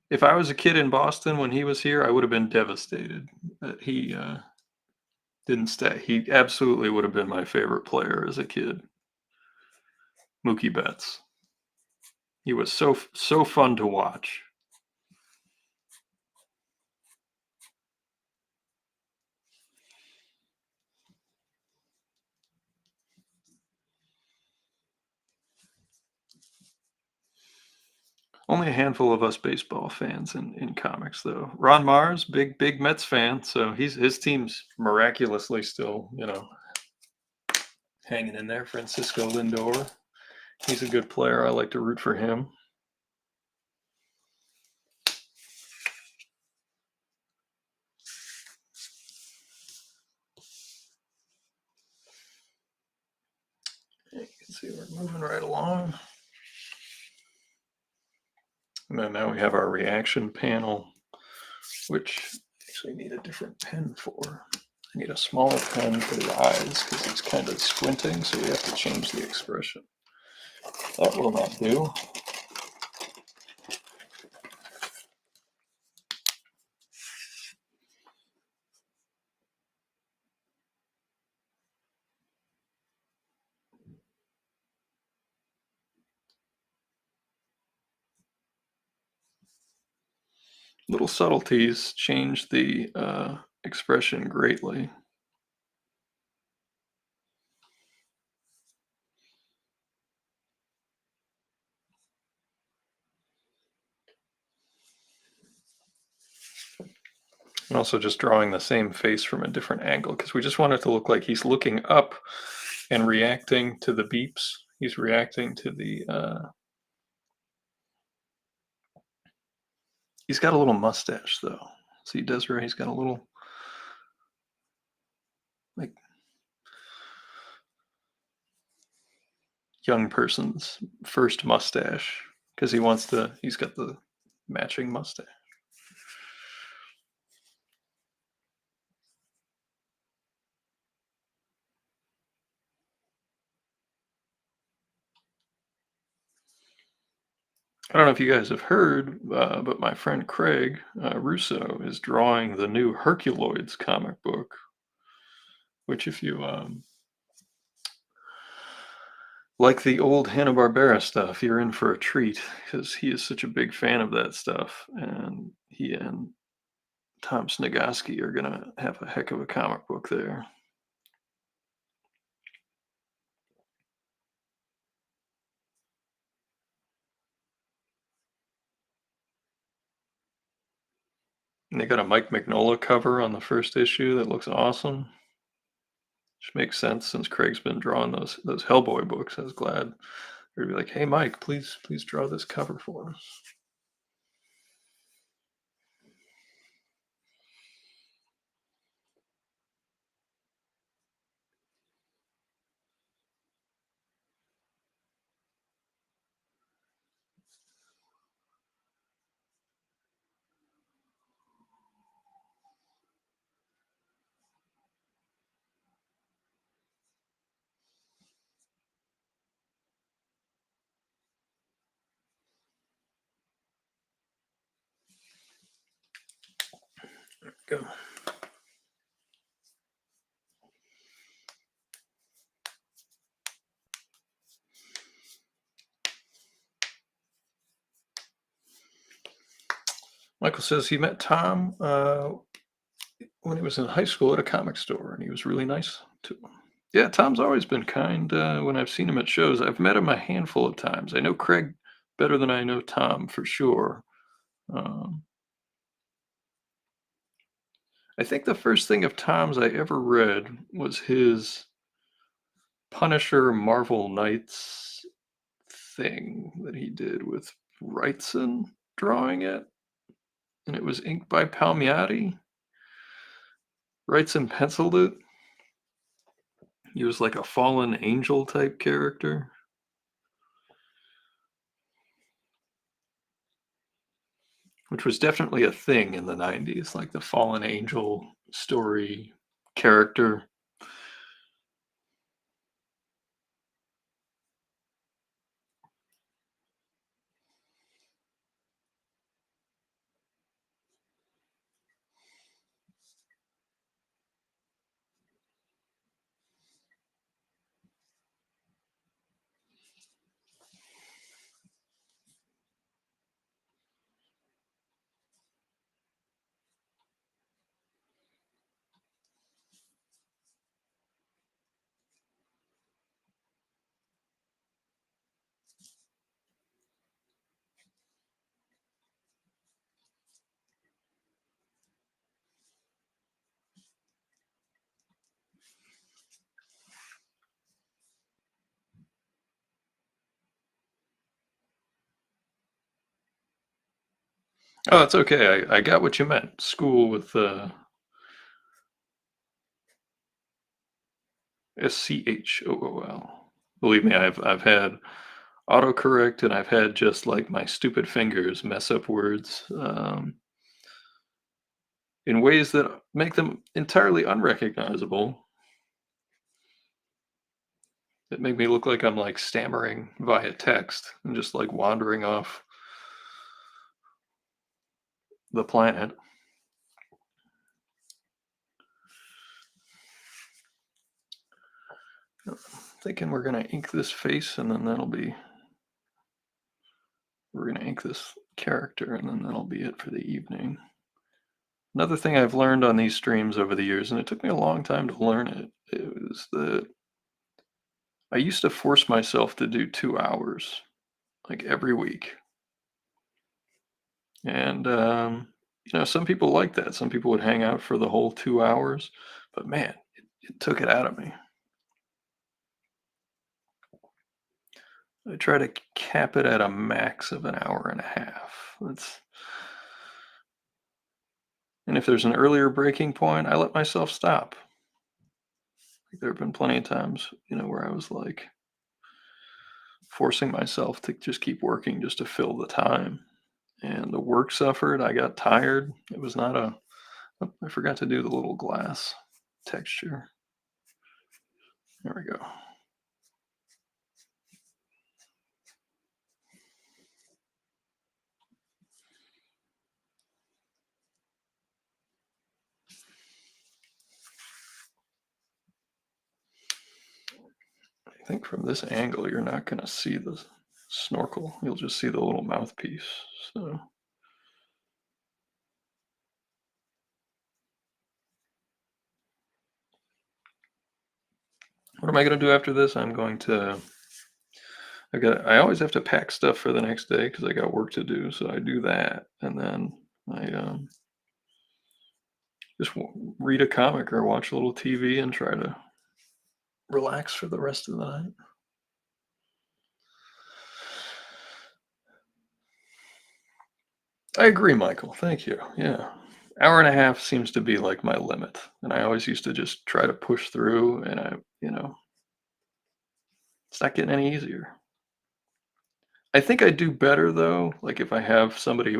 If I was a kid in Boston when he was here, I would have been devastated that he didn't stay. He absolutely would have been my favorite player as a kid, Mookie Betts. He was so fun to watch. Only a handful of us baseball fans in comics, though. Ron Mars, big Mets fan, so his team's miraculously still, hanging in there. Francisco Lindor, he's a good player. I like to root for him. You can see we're moving right along. And then now we have our reaction panel, which actually need a different pen for. I need a smaller pen for the eyes because he's kind of squinting, so we have to change the expression. That will not do. Little subtleties change the expression greatly. And also just drawing the same face from a different angle because we just want it to look like he's looking up and reacting to the beeps. He's reacting to the. He's got a little mustache though. See, Desiree, he's got a little like young person's first mustache because he wants to. He's got the matching mustache. I don't know if you guys have heard, but my friend Craig Russo is drawing the new Herculoids comic book, which, if you like the old Hanna-Barbera stuff, you're in for a treat because he is such a big fan of that stuff. And he and Tom Snigoski are going to have a heck of a comic book there. And they got a Mike Mignola cover on the first issue that looks awesome. Which makes sense since Craig's been drawing those Hellboy books. I was glad they'd be like, "Hey, Mike, please draw this cover for us." Go. Michael says he met Tom when he was in high school at a comic store, and he was really nice to him. Yeah, Tom's always been kind when I've seen him at shows. I've met him a handful of times. I know Craig better than I know Tom for sure. Um, I think the first thing of Tom's I ever read was his Punisher Marvel Knights thing that he did with Wrightson drawing it, and it was inked by Palmiotti. writes and penciled it. He was like a fallen angel type character, which was definitely a thing in the 90s, like the fallen angel story character. Oh, it's okay. I got what you meant. School with SCHOOL. Believe me, I've had autocorrect and I've had just like my stupid fingers mess up words in ways that make them entirely unrecognizable. That make me look like I'm like stammering via text and just like wandering off the planet. Thinking we're gonna ink this face and then we're gonna ink this character and then that'll be it for the evening. Another thing I've learned on these streams over the years, and it took me a long time to learn it, is that I used to force myself to do 2 hours like every week. And some people like that. Some people would hang out for the whole 2 hours, but man, it took it out of me. I try to cap it at a max of an hour and a half. And if there's an earlier breaking point, I let myself stop. Like there have been plenty of times, where I was like forcing myself to just keep working just to fill the time. And the work suffered. I got tired. It was not a. Oh, I forgot to do the little glass texture. There we go. I think from this angle, you're not going to see the snorkel. You'll just see the little mouthpiece. So, what am I going to do after this? I always have to pack stuff for the next day because I got work to do. So I do that. And then I just read a comic or watch a little TV and try to relax for the rest of the night. I agree, Michael. Thank you. Yeah. Hour and a half seems to be like my limit. And I always used to just try to push through and it's not getting any easier. I think I do better though, like if I have somebody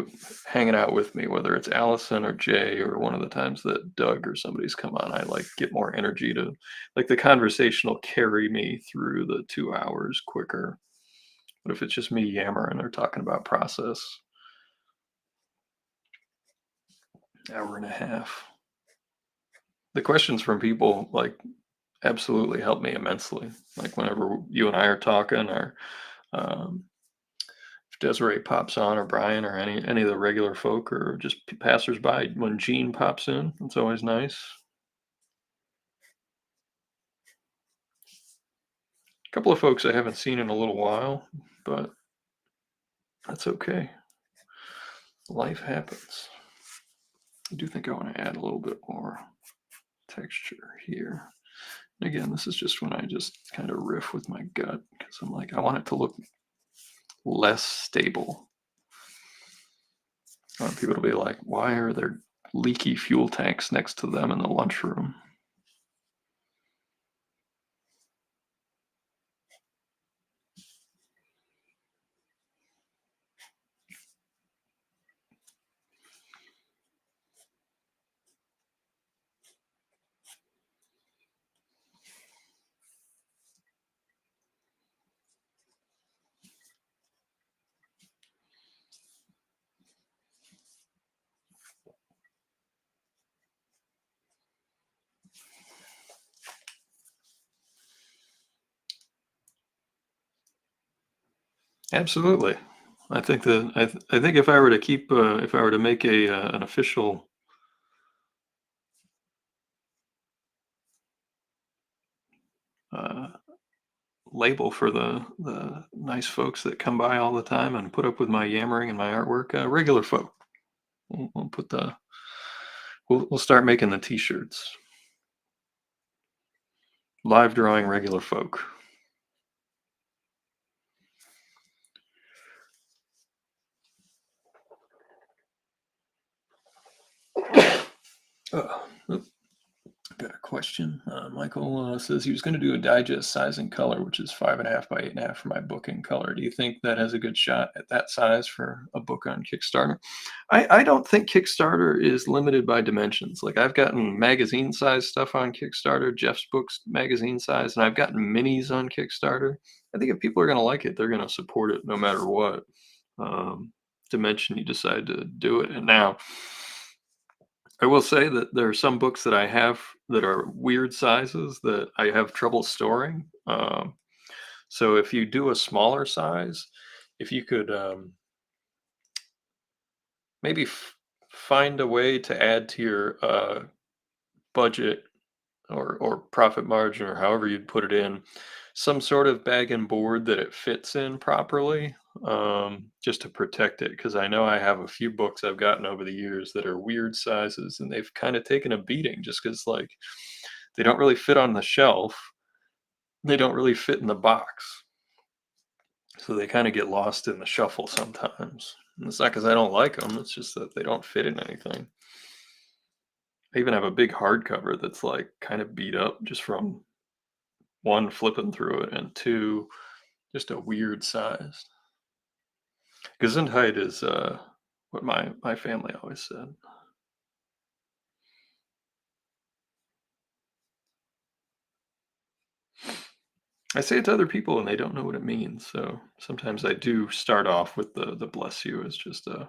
hanging out with me, whether it's Allison or Jay or one of the times that Doug or somebody's come on, I like get more energy to like the conversation will carry me through the 2 hours quicker. But if it's just me yammering or talking about process, hour and a half. The questions from people like absolutely help me immensely. Like whenever you and I are talking, or um, if Desiree pops on, or Brian, or any of the regular folk, or just passersby. When Gene pops in, it's always nice. A couple of folks I haven't seen in a little while, but that's okay. Life happens. I do think I want to add a little bit more texture here. And again, this is just when I just kind of riff with my gut because I'm like, I want it to look less stable. I want people to be like, why are there leaky fuel tanks next to them in the lunchroom. Absolutely. I think if I were to keep if I were to make a an official uh, label for the nice folks that come by all the time and put up with my yammering and my artwork, regular folk. We'll put the we'll start making the t-shirts. Live drawing regular folk. Uh, Got a question. Michael says he was going to do a digest size and color, which is 5.5 by 8.5 for my book in color. Do you think that has a good shot at that size for a book on Kickstarter? I don't think Kickstarter is limited by dimensions. Like I've gotten magazine size stuff on Kickstarter, Jeff's books magazine size, and I've gotten minis on Kickstarter. I think if people are going to like it, they're going to support it no matter what dimension you decide to do it. And now, I will say that there are some books that I have that are weird sizes that I have trouble storing. So if you do a smaller size, if you could maybe find a way to add to your budget or profit margin or however you'd put it in, some sort of bag and board that it fits in properly, just to protect it. Because I know I have a few books I've gotten over the years that are weird sizes, and they've kind of taken a beating just because like they don't really fit on the shelf, they don't really fit in the box, so they kind of get lost in the shuffle sometimes. And it's not because I don't like them; it's just that they don't fit in anything. I even have a big hardcover that's like kind of beat up just from one, flipping through it, and two, just a weird size. Gesundheit is what my family always said. I say it to other people and they don't know what it means. So sometimes I do start off with the bless you as just a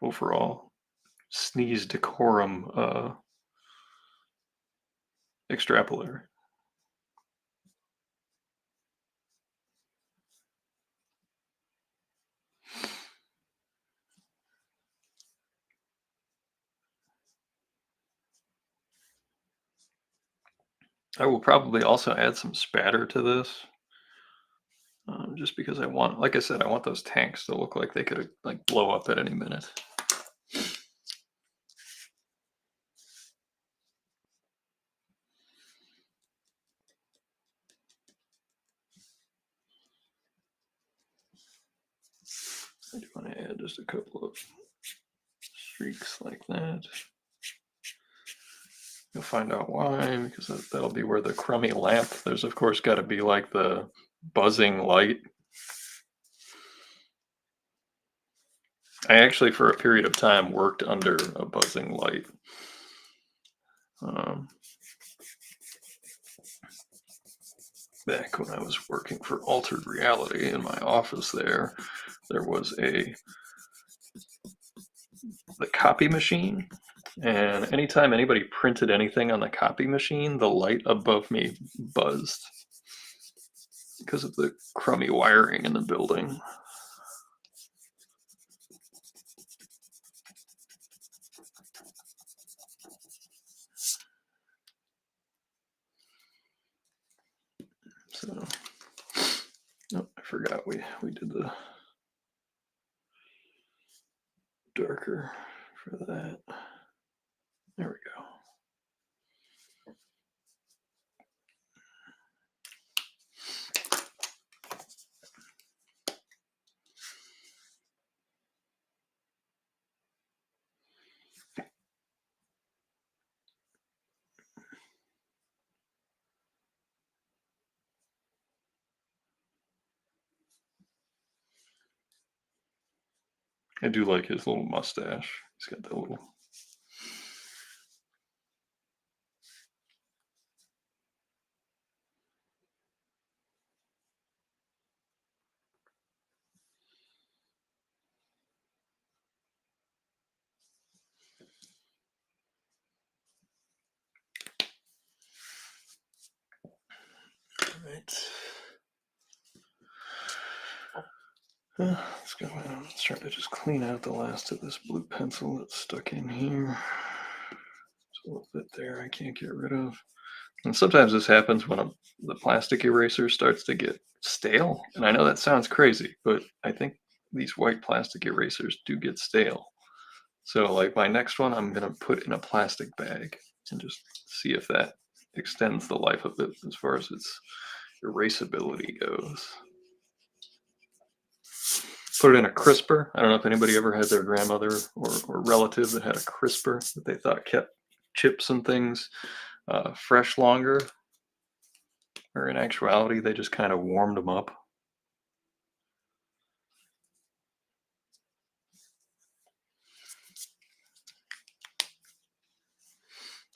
overall sneeze decorum extrapolary. I will probably also add some spatter to this, just because I want, like I said, I want those tanks to look like they could like blow up at any minute. I do want to add just a couple of streaks like that. You'll find out why, because that'll be where the crummy lamp. There's of course got to be like the buzzing light. I actually, for a period of time, worked under a buzzing light. Um, Back when I was working for Altered Reality in my office, there was the copy machine, and anytime anybody printed anything on the copy machine, the light above me buzzed because of the crummy wiring in the building. So, oh, I forgot we did the darker for that. There we go. I do like his little mustache. He's got that little. Right. Let's try to just clean out the last of this blue pencil that's stuck in here. There's a little bit there I can't get rid of. And sometimes this happens when the plastic eraser starts to get stale. And I know that sounds crazy, but I think these white plastic erasers do get stale. So like my next one, I'm going to put in a plastic bag and just see if that extends the life of it as far as its erasability goes. Put it in a crisper. I don't know if anybody ever had their grandmother or relative that had a crisper that they thought kept chips and things fresh longer, or in actuality, they just kind of warmed them up.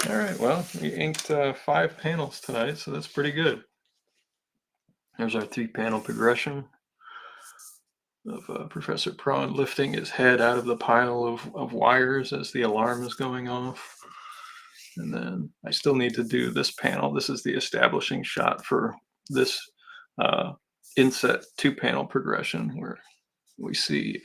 All right, well, we inked 5 panels tonight, so that's pretty good. There's our 3-panel progression of Professor Prawn lifting his head out of the pile of wires as the alarm is going off. And then I still need to do this panel. This is the establishing shot for this inset 2-panel progression where we see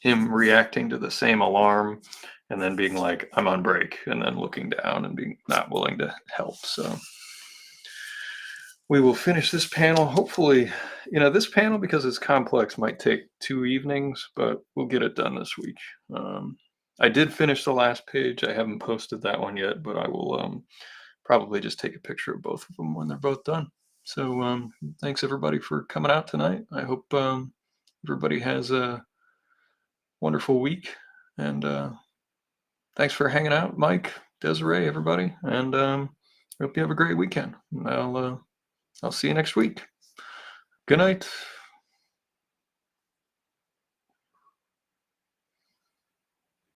him reacting to the same alarm and then being like, I'm on break, and then looking down and being not willing to help. So we will finish this panel. Hopefully, this panel, because it's complex, might take 2 evenings, but we'll get it done this week. I did finish the last page. I haven't posted that one yet, but I will probably just take a picture of both of them when they're both done. So thanks everybody for coming out tonight. I hope everybody has a wonderful week, and thanks for hanging out, Mike, Desiree, everybody, and hope you have a great weekend. I'll see you next week. Good night.